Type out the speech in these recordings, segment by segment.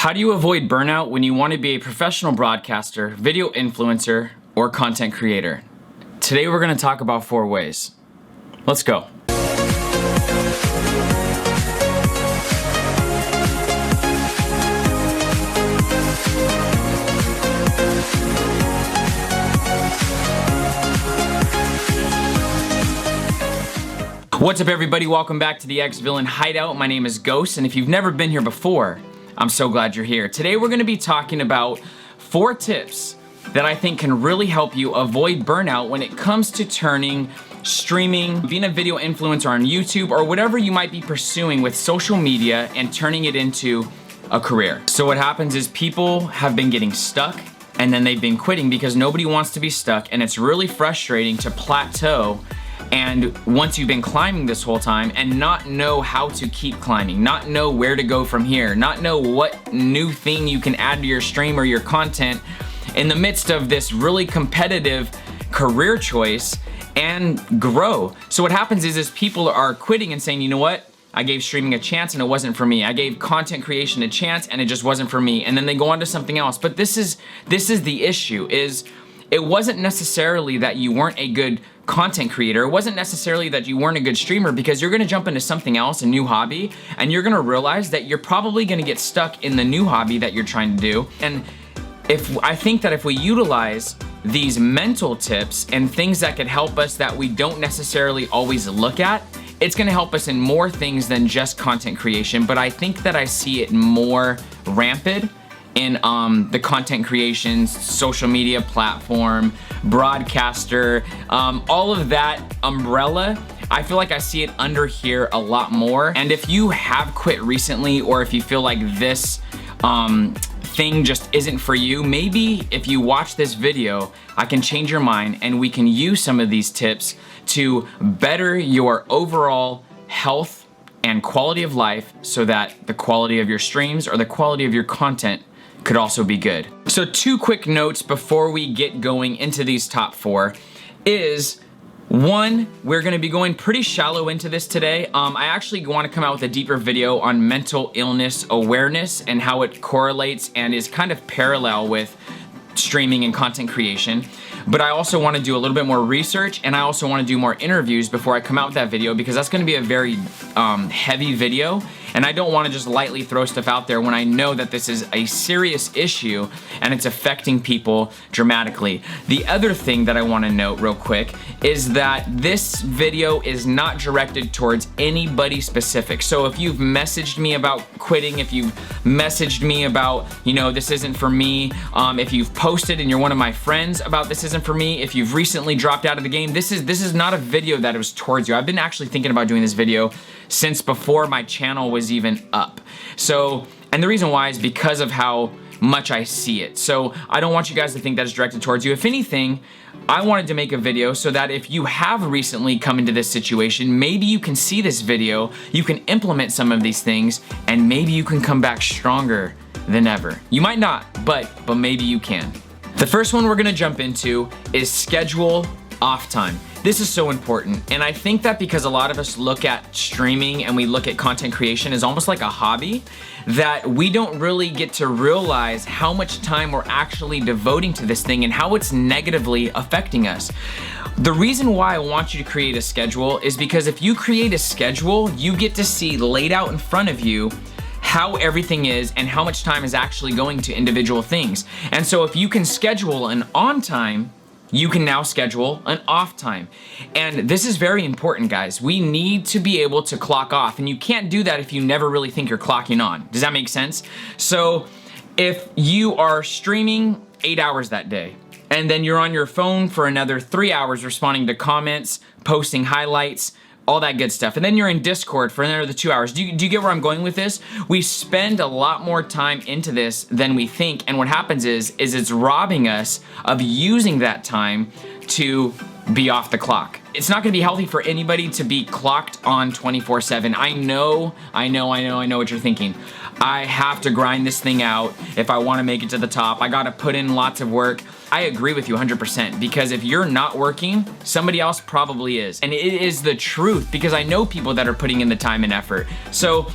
How do you avoid burnout when you want to be a professional broadcaster, video influencer, or content creator? Today we're going to talk about 4 ways. Let's go. What's up everybody, welcome back to the X-Villain Hideout. My name is Ghost, and if you've never been here before, I'm so glad you're here. Today we're gonna be talking about 4 tips that I think can really help you avoid burnout when it comes to turning streaming, being a video influencer on YouTube, or whatever you might be pursuing with social media and turning it into a career. So what happens is people have been getting stuck and then they've been quitting because nobody wants to be stuck, and it's really frustrating to plateau and once you've been climbing this whole time and not know how to keep climbing, not know where to go from here, not know what new thing you can add to your stream or your content in the midst of this really competitive career choice and grow. So what happens is people are quitting and saying, you know what? I gave streaming a chance and it wasn't for me. I gave content creation a chance and it just wasn't for me. And then they go on to something else. But this is the issue, is it wasn't necessarily that you weren't a good content creator. It wasn't necessarily that you weren't a good streamer, because you're gonna jump into something else, a new hobby, and you're gonna realize that you're probably gonna get stuck in the new hobby that you're trying to do. And I think that if we utilize these mental tips and things that could help us that we don't necessarily always look at, it's gonna help us in more things than just content creation. But I think that I see it more rampant in the content creation, social media platform, broadcaster, all of that umbrella. I feel like I see it under here a lot more. And if you have quit recently, or if you feel like this thing just isn't for you, maybe if you watch this video, I can change your mind and we can use some of these tips to better your overall health and quality of life, so that the quality of your streams or the quality of your content could also be good. So 2 quick notes before we get going into these top 4 is, 1, we're gonna be going pretty shallow into this today. I actually wanna come out with a deeper video on mental illness awareness and how it correlates and is kind of parallel with streaming and content creation. But I also wanna do a little bit more research, and I also wanna do more interviews before I come out with that video, because that's gonna be a very heavy video. And I don't want to just lightly throw stuff out there when I know that this is a serious issue and it's affecting people dramatically. The other thing that I want to note real quick is that this video is not directed towards anybody specific. So if you've messaged me about quitting, if you've messaged me about, you know, this isn't for me, if you've posted and you're one of my friends about this isn't for me, if you've recently dropped out of the game, this is not a video that was towards you. I've been actually thinking about doing this video since before my channel was even up. So, and the reason why is because of how much I see it. So I don't want you guys to think that it's directed towards you. If anything, I wanted to make a video so that if you have recently come into this situation, maybe you can see this video, you can implement some of these things, and maybe you can come back stronger than ever. You might not, but maybe you can. The first one we're gonna jump into is schedule off time. This is so important, and I think that because a lot of us look at streaming and we look at content creation as almost like a hobby, that we don't really get to realize how much time we're actually devoting to this thing and how it's negatively affecting us. The reason why I want you to create a schedule is because if you create a schedule, you get to see laid out in front of you how everything is and how much time is actually going to individual things. And so if you can schedule an on time, you can now schedule an off time. And this is very important, guys. We need to be able to clock off, and you can't do that if you never really think you're clocking on. Does that make sense? So if you are streaming 8 hours that day, and then you're on your phone for another 3 hours responding to comments, posting highlights, all that good stuff, and then you're in Discord for another 2 hours. Do you get where I'm going with this? We spend a lot more time into this than we think, and what happens is it's robbing us of using that time to be off the clock. It's not gonna be healthy for anybody to be clocked on 24/7. I know what you're thinking. I have to grind this thing out if I wanna make it to the top. I gotta put in lots of work. I agree with you 100%, because if you're not working, somebody else probably is. And it is the truth, because I know people that are putting in the time and effort. So,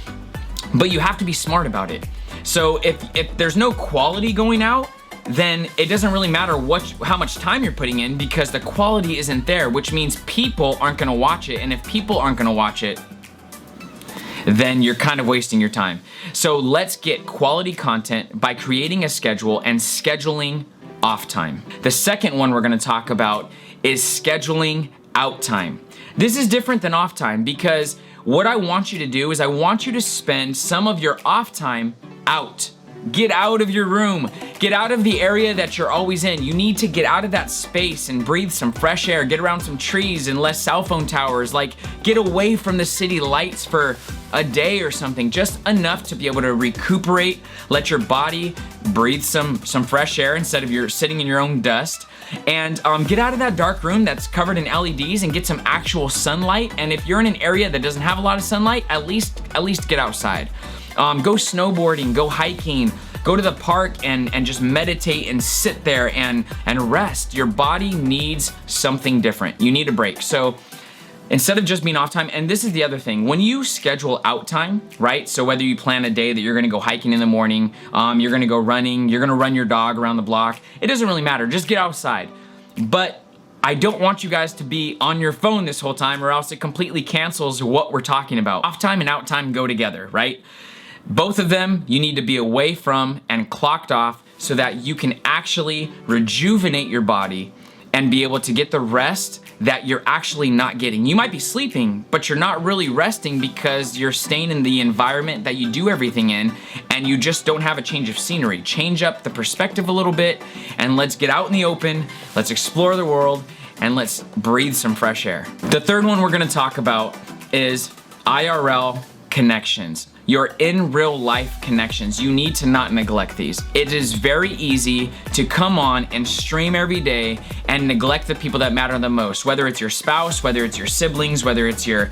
but you have to be smart about it. So if there's no quality going out, then it doesn't really matter how much time you're putting in, because the quality isn't there, which means people aren't gonna watch it. And if people aren't gonna watch it, then you're kind of wasting your time. So let's get quality content by creating a schedule and scheduling off time. The second one we're gonna talk about is scheduling out time. This is different than off time, because what I want you to do is I want you to spend some of your off time out. Get out of your room. Get out of the area that you're always in. You need to get out of that space and breathe some fresh air. Get around some trees and less cell phone towers. Like, get away from the city lights for a day or something. Just enough to be able to recuperate. Let your body breathe some fresh air instead of you're sitting in your own dust. And get out of that dark room that's covered in LEDs and get some actual sunlight. And if you're in an area that doesn't have a lot of sunlight, at least get outside. Go snowboarding, go hiking, go to the park and just meditate and sit there and rest. Your body needs something different. You need a break. So instead of just being off time, and this is the other thing, when you schedule out time, right? So whether you plan a day that you're gonna go hiking in the morning, you're gonna go running, you're gonna run your dog around the block, it doesn't really matter, just get outside. But I don't want you guys to be on your phone this whole time, or else it completely cancels what we're talking about. Off time and out time go together, right? Both of them you need to be away from and clocked off so that you can actually rejuvenate your body and be able to get the rest that you're actually not getting. You might be sleeping, but you're not really resting because you're staying in the environment that you do everything in, and you just don't have a change of scenery. Change up the perspective a little bit, and let's get out in the open, let's explore the world, and let's breathe some fresh air. The third one we're gonna talk about is IRL connections. Your in real life connections. You need to not neglect these. It is very easy to come on and stream every day and neglect the people that matter the most, whether it's your spouse, whether it's your siblings, whether it's your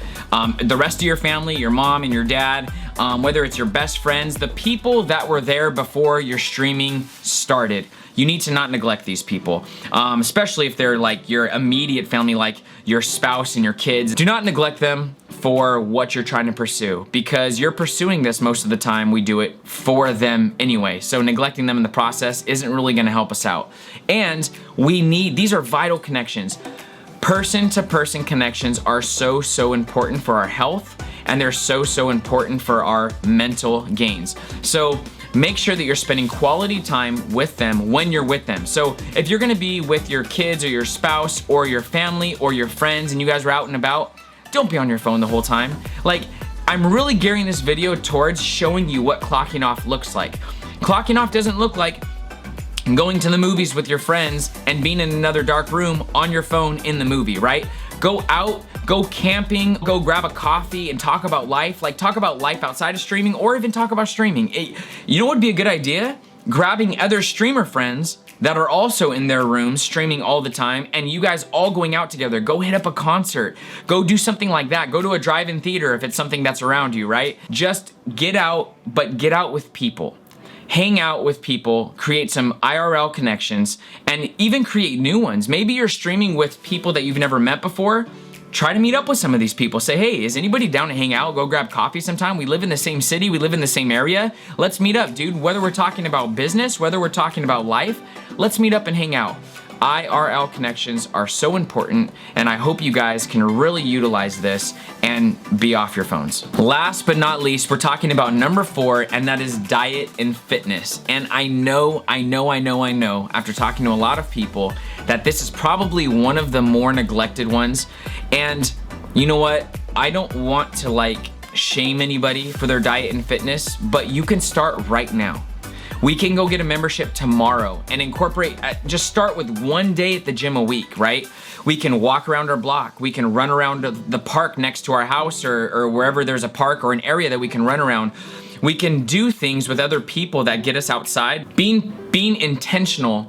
the rest of your family, your mom and your dad, whether it's your best friends, the people that were there before your streaming started. You need to not neglect these people, especially if they're like your immediate family, like your spouse and your kids. Do not neglect them for what you're trying to pursue, because you're pursuing this most of the time. We do it for them anyway. So neglecting them in the process isn't really gonna help us out. And these are vital connections. Person-to-person connections are so important for our health, and they're so important for our mental gains. So make sure that you're spending quality time with them when you're with them. So if you're gonna be with your kids or your spouse or your family or your friends and you guys are out and about, don't be on your phone the whole time. Like, I'm really gearing this video towards showing you what clocking off looks like. Clocking off doesn't look like going to the movies with your friends and being in another dark room on your phone in the movie, right? Go out, go camping, go grab a coffee and talk about life. Like, talk about life outside of streaming, or even talk about streaming. You know what would be a good idea? Grabbing other streamer friends that are also in their rooms streaming all the time, and you guys all going out together. Go hit up a concert. Go do something like that. Go to a drive-in theater if it's something that's around you, right? Just get out, but get out with people. Hang out with people, create some IRL connections, and even create new ones. Maybe you're streaming with people that you've never met before. Try to meet up with some of these people. Say, hey, is anybody down to hang out? Go grab coffee sometime. We live in the same city. We live in the same area. Let's meet up, dude. Whether we're talking about business, whether we're talking about life, let's meet up and hang out. IRL connections are so important, and I hope you guys can really utilize this and be off your phones. Last but not least, we're talking about number 4, and that is diet and fitness. And I know, after talking to a lot of people, that this is probably one of the more neglected ones. And you know what? I don't want to like shame anybody for their diet and fitness, but you can start right now. We can go get a membership tomorrow and incorporate, just start with one day at the gym a week, right? We can walk around our block. We can run around the park next to our house, or wherever there's a park or an area that we can run around. We can do things with other people that get us outside. Being intentional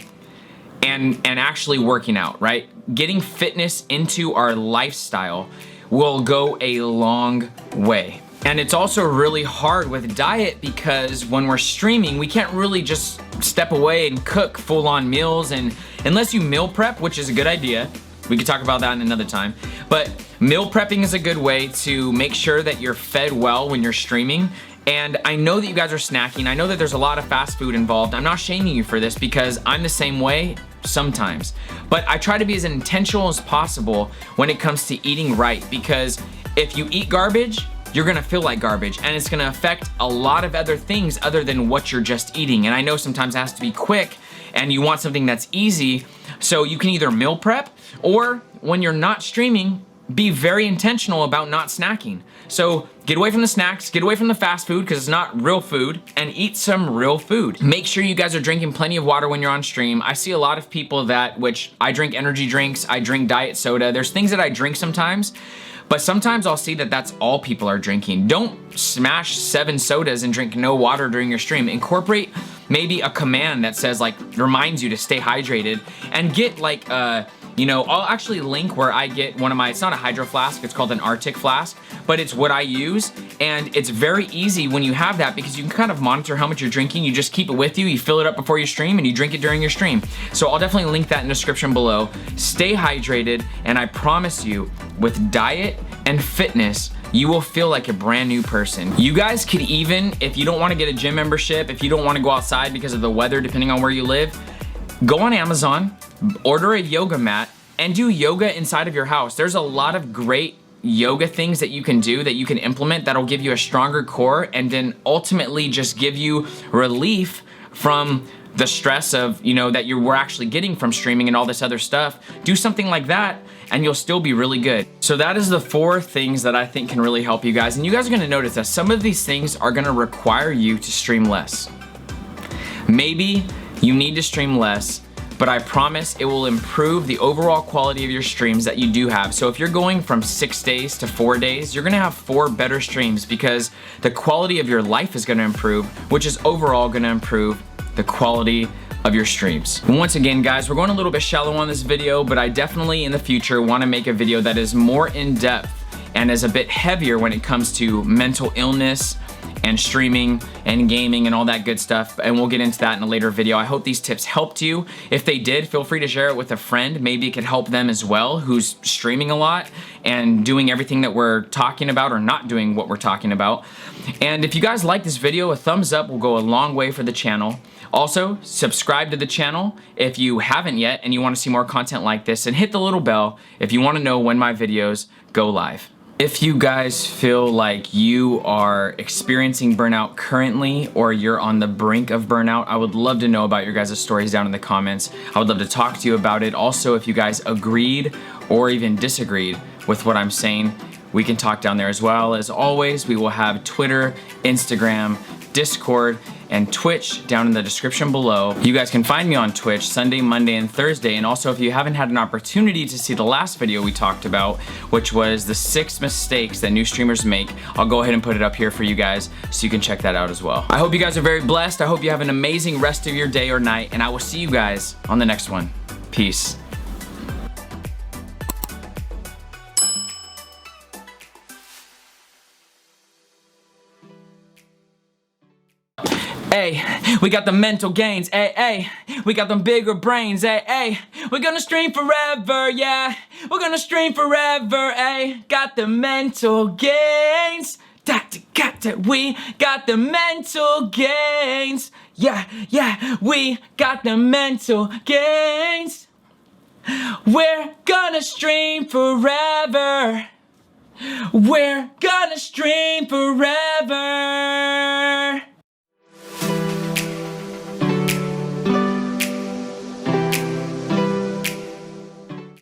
and actually working out, right? Getting fitness into our lifestyle will go a long way. And it's also really hard with diet, because when we're streaming, we can't really just step away and cook full-on meals. And unless you meal prep, which is a good idea, we could talk about that another time. But meal prepping is a good way to make sure that you're fed well when you're streaming. And I know that you guys are snacking. I know that there's a lot of fast food involved. I'm not shaming you for this because I'm the same way sometimes. But I try to be as intentional as possible when it comes to eating right, because if you eat garbage, you're gonna feel like garbage, and it's gonna affect a lot of other things other than what you're just eating. And I know sometimes it has to be quick and you want something that's easy, so you can either meal prep, or when you're not streaming, be very intentional about not snacking. So get away from the snacks, get away from the fast food because it's not real food, and eat some real food. Make sure you guys are drinking plenty of water when you're on stream. I see a lot of people which I drink energy drinks, I drink diet soda. There's things that I drink sometimes, but sometimes I'll see that that's all people are drinking. Don't smash 7 sodas and drink no water during your stream. Incorporate maybe a command that says, like, reminds you to stay hydrated, and get like I'll actually link where I get one of my, it's not a hydro flask, it's called an RTIC flask, but it's what I use, and it's very easy when you have that because you can kind of monitor how much you're drinking. You just keep it with you, you fill it up before you stream, and you drink it during your stream. So I'll definitely link that in the description below. Stay hydrated, and I promise you, with diet and fitness, you will feel like a brand new person. You guys could even, if you don't want to get a gym membership, if you don't want to go outside because of the weather, depending on where you live, go on Amazon, order a yoga mat, and do yoga inside of your house. There's a lot of great yoga things that you can do, that you can implement, that'll give you a stronger core, and then ultimately just give you relief from the stress of, that you were actually getting from streaming and all this other stuff. Do something like that, and you'll still be really good. So that is the 4 things that I think can really help you guys. And you guys are gonna notice that some of these things are gonna require you to stream less. Maybe you need to stream less, but I promise it will improve the overall quality of your streams that you do have. So if you're going from 6 days to 4 days, you're gonna have 4 better streams because the quality of your life is gonna improve, which is overall gonna improve the quality of your streams. Once again, guys, we're going a little bit shallow on this video, but I definitely in the future wanna make a video that is more in depth and is a bit heavier when it comes to mental illness and streaming and gaming and all that good stuff, and we'll get into that in a later video. I hope these tips helped you. If they did, feel free to share it with a friend. Maybe it could help them as well, who's streaming a lot and doing everything that we're talking about, or not doing what we're talking about. And if you guys like this video, a thumbs up will go a long way for the channel. Also, subscribe to the channel if you haven't yet and you want to see more content like this, and hit the little bell if you want to know when my videos go live. If you guys feel like you are experiencing burnout currently, or you're on the brink of burnout, I would love to know about your guys' stories down in the comments. I would love to talk to you about it. Also, if you guys agreed or even disagreed with what I'm saying, we can talk down there as well. As always, we will have Twitter, Instagram, Discord, and Twitch down in the description below. You guys can find me on Twitch Sunday, Monday, and Thursday. And also, if you haven't had an opportunity to see the last video we talked about, which was the 6 mistakes that new streamers make, I'll go ahead and put it up here for you guys so you can check that out as well. I hope you guys are very blessed. I hope you have an amazing rest of your day or night, and I will see you guys on the next one. Peace. Ay, we got the mental gains, ay, we got them bigger brains, ay, we're gonna stream forever, yeah, we're gonna stream forever, ay, got the mental gains, we got the mental gains, yeah, we got the mental gains, we're gonna stream forever, we're gonna stream forever.